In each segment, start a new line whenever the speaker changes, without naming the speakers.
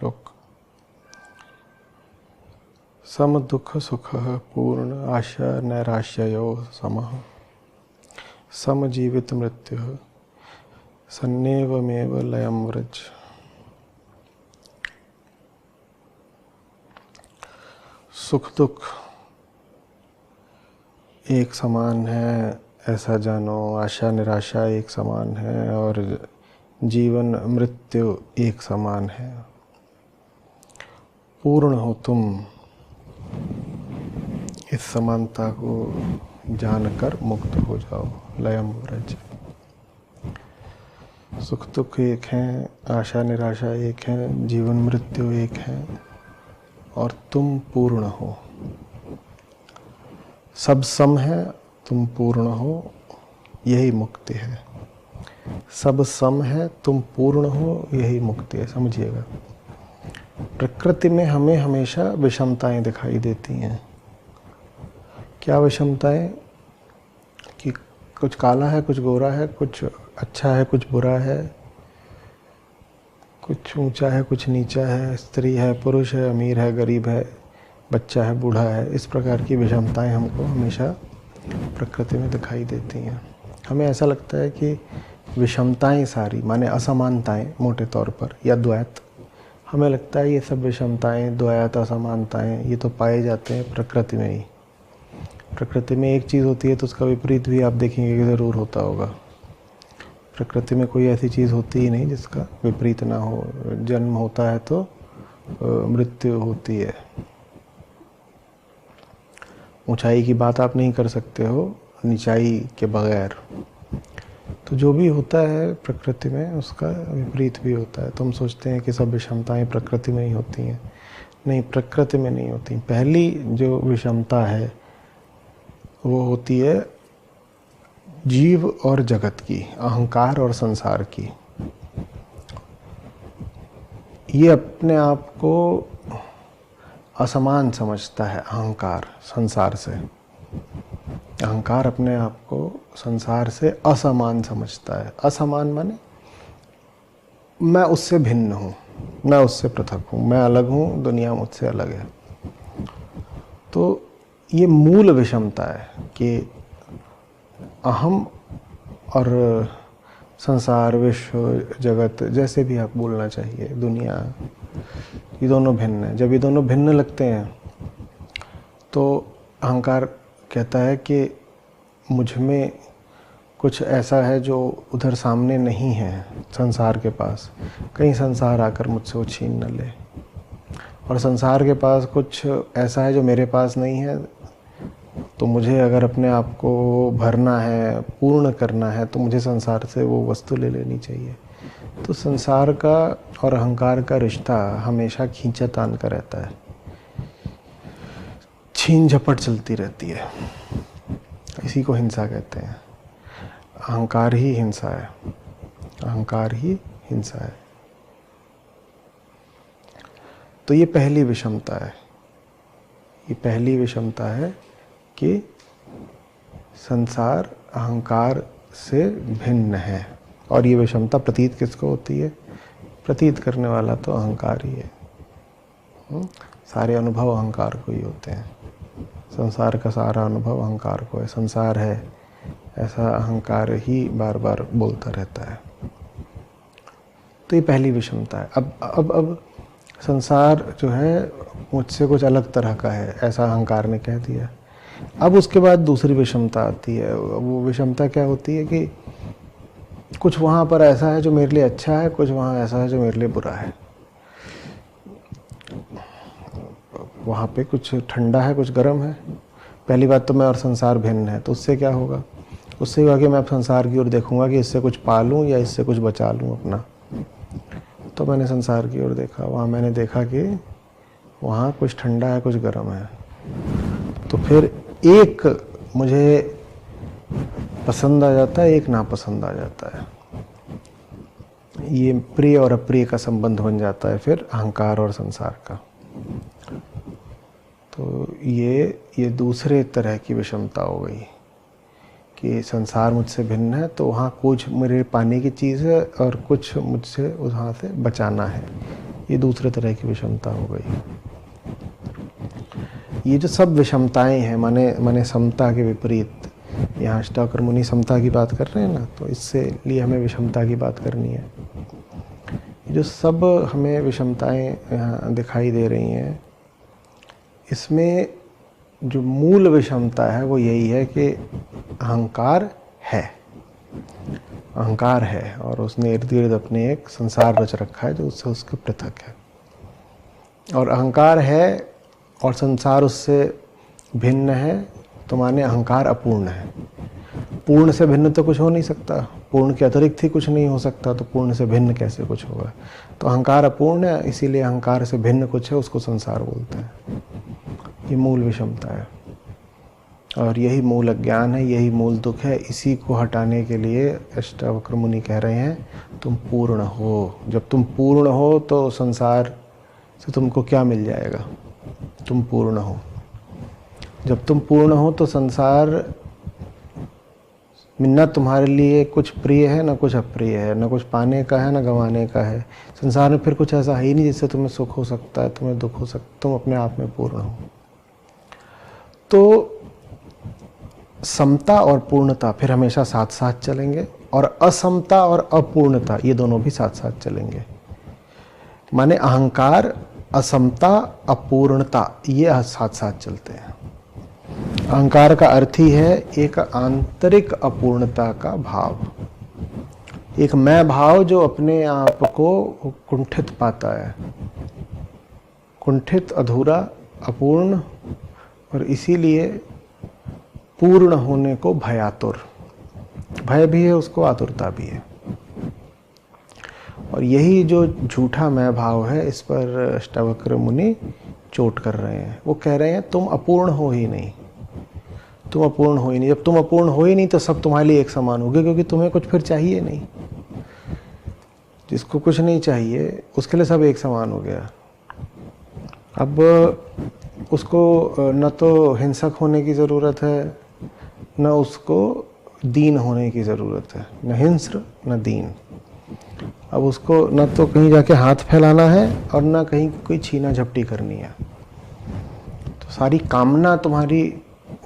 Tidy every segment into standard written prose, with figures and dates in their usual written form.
श्लोक। सम दुख सुख पूर्ण आशा नैराश्ययो समः सम जीवित मृत्यु सन्नेवमेव लयम व्रज। सुख दुख एक समान है ऐसा जानो, आशा निराशा एक समान है और जीवन मृत्यु एक समान है। पूर्ण हो तुम, इस समानता को जानकर मुक्त हो जाओ। लयम व्रज। सुख दुख एक हैं, आशा निराशा एक है, जीवन मृत्यु एक है और तुम पूर्ण हो। सब सम है, तुम पूर्ण हो, यही मुक्ति है। सब सम है, तुम पूर्ण हो, यही मुक्ति है। समझिएगा, प्रकृति में हमें हमेशा विषमताएं दिखाई देती हैं। क्या विषमताएं? कि कुछ काला है, कुछ गोरा है, कुछ अच्छा है, कुछ बुरा है, कुछ ऊंचा है, कुछ नीचा है, स्त्री है, पुरुष है, अमीर है, गरीब है, बच्चा है, बूढ़ा है। इस प्रकार की विषमताएं हमको हमेशा प्रकृति में दिखाई देती हैं। हमें ऐसा लगता है कि विषमताएं सारी माने असमानताएं मोटे तौर पर, या द्वैत। हमें लगता है ये सब विषमताएं, द्वैत, असमानताएं ये तो पाए जाते हैं प्रकृति में ही। प्रकृति में एक चीज़ होती है तो उसका विपरीत भी आप देखेंगे कि ज़रूर होता होगा। प्रकृति में कोई ऐसी चीज़ होती ही नहीं जिसका विपरीत ना हो। जन्म होता है तो मृत्यु होती है। ऊंचाई की बात आप नहीं कर सकते हो निचाई के बगैर। तो जो भी होता है प्रकृति में उसका विपरीत भी होता है। तो हम सोचते हैं कि सब विषमताएं प्रकृति में ही होती हैं। नहीं, प्रकृति में नहीं होती। पहली जो विषमता है वो होती है जीव और जगत की, अहंकार और संसार की। ये अपने आप को असमान समझता है, अहंकार संसार से। अहंकार अपने आप को संसार से असमान समझता है। असमान माने मैं उससे भिन्न हूँ, मैं उससे पृथक हूँ, मैं अलग हूँ, दुनिया मुझसे अलग है। तो ये मूल विषमता है कि अहम और संसार, विश्व, जगत, जैसे भी आप बोलना चाहिए, दुनिया, ये दोनों भिन्न हैं। जब ये दोनों भिन्न लगते हैं तो अहंकार कहता है कि मुझ में कुछ ऐसा है जो उधर सामने नहीं है, संसार के पास। कहीं संसार आकर मुझसे वो छीन न ले। और संसार के पास कुछ ऐसा है जो मेरे पास नहीं है। तो मुझे अगर अपने आप को भरना है, पूर्ण करना है, तो मुझे संसार से वो वस्तु ले लेनी चाहिए। तो संसार का और अहंकार का रिश्ता हमेशा खींचातान का रहता है, छीन झपट चलती रहती है। इसी को हिंसा कहते हैं। अहंकार ही हिंसा है, अहंकार ही हिंसा है। तो ये पहली विषमता है। ये पहली विषमता है कि संसार अहंकार से भिन्न है। और ये विषमता प्रतीत किसको होती है? प्रतीत करने वाला तो अहंकार ही है। सारे अनुभव अहंकार को ही होते हैं। संसार का सारा अनुभव अहंकार को है। संसार है ऐसा अहंकार ही बार बार बोलता रहता है। तो ये पहली विषमता है। अब संसार जो है मुझसे कुछ अलग तरह का है, ऐसा अहंकार ने कह दिया। अब उसके बाद दूसरी विषमता आती है। वो विषमता क्या होती है कि कुछ वहाँ पर ऐसा है जो मेरे लिए अच्छा है, कुछ वहाँ ऐसा है जो मेरे लिए बुरा है। वहाँ पे कुछ ठंडा है, कुछ गर्म है। पहली बात तो मैं और संसार भिन्न है, तो उससे क्या होगा? उससे होगा कि मैं अब संसार की ओर देखूंगा कि इससे कुछ पालूं या इससे कुछ बचा लूं अपना। तो मैंने संसार की ओर देखा, वहाँ मैंने देखा कि वहाँ कुछ ठंडा है, कुछ गर्म है। तो फिर एक मुझे पसंद आ जाता है, एक नापसंद आ जाता है। ये प्रिय और अप्रिय का संबंध बन जाता है फिर अहंकार और संसार का। तो ये दूसरे तरह की विषमता हो गई कि संसार मुझसे भिन्न है, तो वहाँ कुछ मेरे पाने की चीज़ है और कुछ मुझसे वहाँ से बचाना है। ये दूसरे तरह की विषमता हो गई। ये जो सब विषमताएं हैं, माने समता के विपरीत, यहाँ अष्टावक्र मुनि समता की बात कर रहे हैं ना, तो इससे लिए हमें विषमता की बात करनी है। जो सब हमें विषमताएं यहाँ दिखाई दे रही हैं, इसमें जो मूल विषमता है वो यही है कि अहंकार है। अहंकार है और उसने इर्द गिर्द अपने एक संसार रच रखा है जो उससे उसके पृथक है। और अहंकार है और संसार उससे भिन्न है, तो माने अहंकार अपूर्ण है। पूर्ण से भिन्न तो कुछ हो नहीं सकता, पूर्ण के अतिरिक्त ही कुछ नहीं हो सकता, तो पूर्ण से भिन्न कैसे कुछ होगा। तो अहंकार अपूर्ण है, इसीलिए अहंकार से भिन्न कुछ है, उसको संसार बोलते हैं। ये मूल विषमता है और यही मूल अज्ञान है, यही मूल दुख है। इसी को हटाने के लिए अष्टावक्र मुनि कह रहे हैं तुम पूर्ण हो। जब तुम पूर्ण हो तो संसार से तुमको क्या मिल जाएगा? तुम पूर्ण हो। जब तुम पूर्ण हो तो संसार न तुम्हारे लिए कुछ प्रिय है, न कुछ अप्रिय है, न कुछ पाने का है, न गंवाने का है। संसार में फिर कुछ ऐसा है ही नहीं जिससे तुम्हें सुख हो सकता है, तुम्हें दुख हो सकता है। तुम अपने आप में पूर्ण हो। तो समता और पूर्णता फिर हमेशा साथ साथ चलेंगे, और असमता और अपूर्णता ये दोनों भी साथ साथ चलेंगे। माने अहंकार, असमता, अपूर्णता ये साथ साथ चलते हैं। अहंकार का अर्थ ही है एक आंतरिक अपूर्णता का भाव, एक मैं भाव जो अपने आप को कुंठित पाता है, कुंठित, अधूरा, अपूर्ण, और इसीलिए पूर्ण होने को भयातुर। भय भी है उसको, आतुरता भी है। और यही जो झूठा मैं भाव है, इस पर अष्टावक्र मुनि चोट कर रहे हैं। वो कह रहे हैं तुम अपूर्ण हो ही नहीं, तुम अपूर्ण हो ही नहीं। जब तुम अपूर्ण हो ही नहीं तो सब तुम्हारे लिए एक समान होगे, क्योंकि तुम्हें कुछ फिर चाहिए नहीं। जिसको कुछ नहीं चाहिए उसके लिए सब एक समान हो गया। अब उसको न तो हिंसक होने की ज़रूरत है, न उसको दीन होने की ज़रूरत है, न हिंस्र न दीन। अब उसको न तो कहीं जाके हाथ फैलाना है और न कहीं कोई छीना झपटी करनी है। तो सारी कामना तुम्हारी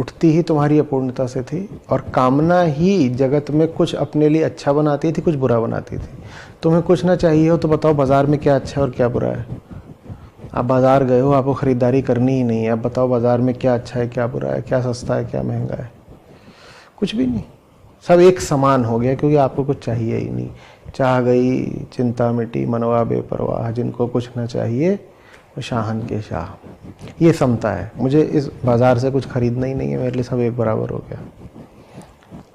उठती ही तुम्हारी अपूर्णता से थी, और कामना ही जगत में कुछ अपने लिए अच्छा बनाती थी, कुछ बुरा बनाती थी। तुम्हें कुछ ना चाहिए हो तो बताओ बाज़ार में क्या अच्छा है और क्या बुरा है? आप बाज़ार गए हो, आपको ख़रीदारी करनी ही नहीं है, अब बताओ बाज़ार में क्या अच्छा है, क्या बुरा है, क्या सस्ता है, क्या महंगा है? कुछ भी नहीं, सब एक समान हो गया, क्योंकि आपको कुछ चाहिए ही नहीं। चाह गई चिंता मिटी, मनवा बेपरवाह, जिनको कुछ ना चाहिए वो शाहन के शाह। ये समता है। मुझे इस बाज़ार से कुछ खरीदना ही नहीं है, मेरे लिए सब एक बराबर हो गया।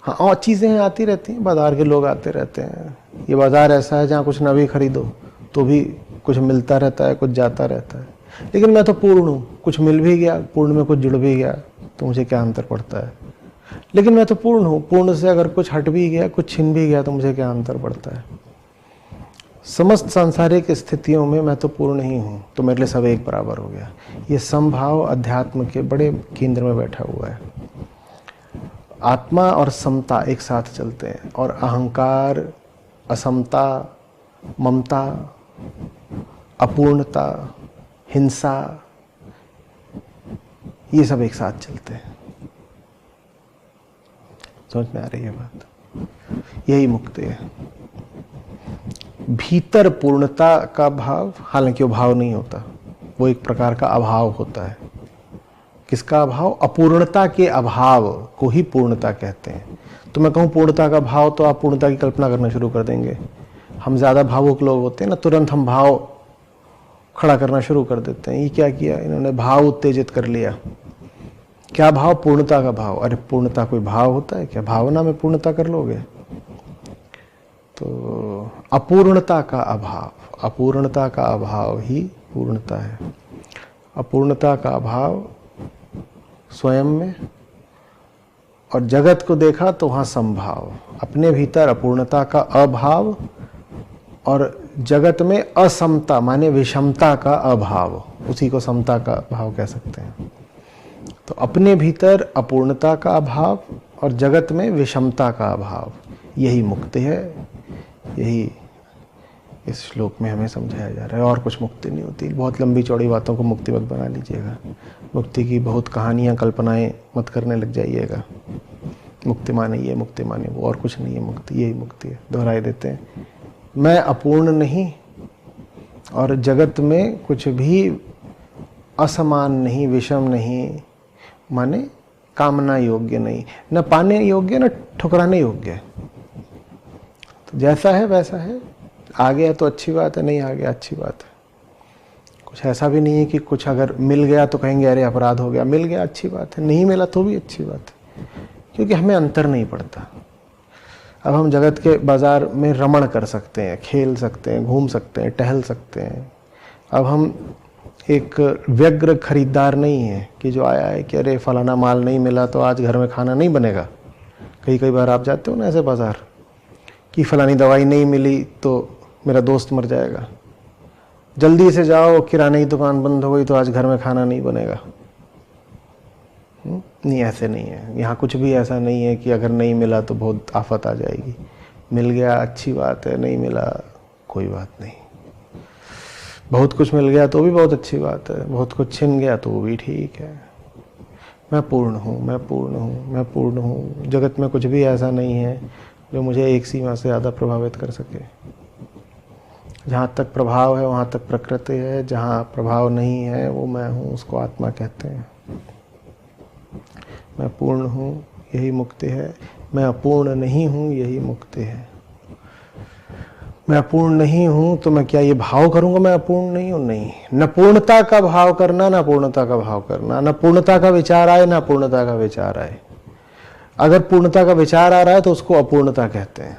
हाँ, और चीज़ें आती रहती हैं, बाज़ार के लोग आते रहते हैं। ये बाज़ार ऐसा है जहाँ कुछ ना भी खरीदो तो भी कुछ मिलता रहता है, कुछ जाता रहता है। लेकिन मैं तो पूर्ण हूँ, कुछ मिल भी गया, पूर्ण में कुछ जुड़ भी गया, तो मुझे क्या अंतर पड़ता है? लेकिन मैं तो पूर्ण हूँ, पूर्ण से अगर कुछ हट भी गया, कुछ छिन भी गया, तो मुझे क्या अंतर पड़ता है? समस्त सांसारिक स्थितियों में मैं तो पूर्ण ही हूँ, तो मेरे लिए सब एक बराबर हो गया। ये समभाव अध्यात्म के बड़े केंद्र में बैठा हुआ है। आत्मा और समता एक साथ चलते हैं, और अहंकार, असमता, ममता, अपूर्णता, हिंसा, ये सब एक साथ चलते हैं। समझ में आ रही है बात? यही मुक्ति है। भीतर पूर्णता का भाव, हालांकि वो भाव नहीं होता, वो एक प्रकार का अभाव होता है। किसका अभाव? अपूर्णता के अभाव को ही पूर्णता कहते हैं। तो मैं कहूँ पूर्णता का भाव, तो आप पूर्णता की कल्पना करना शुरू कर देंगे। हम ज़्यादा भावुक लोग होते हैं ना, तुरंत हम भाव खड़ा करना शुरू कर देते हैं। ये क्या किया इन्होंने? भाव उत्तेजित कर लिया। क्या भाव? पूर्णता का भाव। अरे पूर्णता कोई भाव होता है क्या? भावना में पूर्णता कर लोगे? तो अपूर्णता का अभाव, अपूर्णता का अभाव ही पूर्णता है। अपूर्णता का अभाव स्वयं में, और जगत को देखा तो वहाँ संभाव। अपने भीतर अपूर्णता का अभाव, और जगत में असमता माने विषमता का अभाव, उसी को समता का भाव कह सकते हैं। तो अपने भीतर अपूर्णता का अभाव और जगत में विषमता का अभाव, यही मुक्ति है, यही इस श्लोक में हमें समझाया जा रहा है। और कुछ मुक्ति नहीं होती। बहुत लंबी चौड़ी बातों को मुक्ति मत बना लीजिएगा। मुक्ति की बहुत कहानियाँ कल्पनाएं मत करने लग जाइएगा। मुक्ति माने ये, मुक्ति माने वो, और कुछ नहीं है मुक्ति, यही मुक्ति है। दोहराए देते हैं, मैं अपूर्ण नहीं और जगत में कुछ भी असमान नहीं, विषम नहीं, माने कामना योग्य नहीं, न पाने योग्य न ठुकराने योग्य। तो जैसा है वैसा है। आ गया तो अच्छी बात है, नहीं आ गया अच्छी बात है। कुछ ऐसा भी नहीं है कि कुछ अगर मिल गया तो कहेंगे अरे अपराध हो गया। मिल गया अच्छी बात है, नहीं मिला तो भी अच्छी बात है, क्योंकि हमें अंतर नहीं पड़ता। अब हम जगत के बाजार में रमण कर सकते हैं, खेल सकते हैं, घूम सकते हैं, टहल सकते हैं। अब हम एक व्यग्र खरीदार नहीं है कि जो आया है कि अरे फलाना माल नहीं मिला तो आज घर में खाना नहीं बनेगा। कई बार आप जाते हो ना ऐसे बाजार कि फलानी दवाई नहीं मिली तो मेरा दोस्त मर जाएगा, जल्दी से जाओ, किराने की दुकान बंद हो गई तो आज घर में खाना नहीं बनेगा। नहीं, ऐसे नहीं है। यहाँ कुछ भी ऐसा नहीं है कि अगर नहीं मिला तो बहुत आफत आ जाएगी। मिल गया अच्छी बात है, नहीं मिला कोई बात नहीं। बहुत कुछ मिल गया तो भी बहुत अच्छी बात है, बहुत कुछ छिन गया तो भी ठीक है। मैं पूर्ण हूँ, मैं पूर्ण हूँ, मैं पूर्ण हूँ। जगत में कुछ भी ऐसा नहीं है जो मुझे एक सीमा से ज़्यादा प्रभावित कर सके। जहाँ तक प्रभाव है वहाँ तक प्रकृति है, जहाँ प्रभाव नहीं है वो मैं हूँ, उसको आत्मा कहते हैं। मैं पूर्ण हूँ, यही मुक्ति है। मैं अपूर्ण नहीं हूँ, यही मुक्ति है। मैं अपूर्ण नहीं हूँ तो मैं क्या ये भाव करूँगा मैं अपूर्ण नहीं हूँ? नहीं। न पूर्णता का भाव करना, न पूर्णता का भाव करना, न पूर्णता का विचार आए, न पूर्णता का विचार आए। अगर पूर्णता का विचार आ रहा है तो उसको अपूर्णता कहते हैं।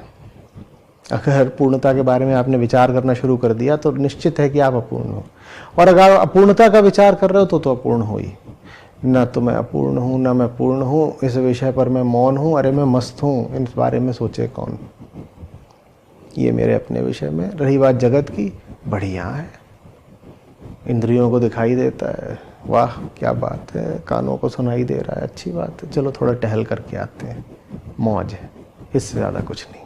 अगर पूर्णता के बारे में आपने विचार करना शुरू कर दिया तो निश्चित है कि आप अपूर्ण हो। और अगर अपूर्णता का विचार कर रहे हो तो अपूर्ण हो ही। न तो मैं अपूर्ण हूँ, न मैं पूर्ण हूँ, इस विषय पर मैं मौन हूँ, अरे मैं मस्त हूँ, इस बारे में सोचे कौन। ये मेरे अपने विषय में। रही बात जगत की, बढ़िया है, इंद्रियों को दिखाई देता है, वाह क्या बात है, कानों को सुनाई दे रहा है, अच्छी बात है, चलो थोड़ा टहल करके आते हैं, मौज है, इससे ज़्यादा कुछ नहीं।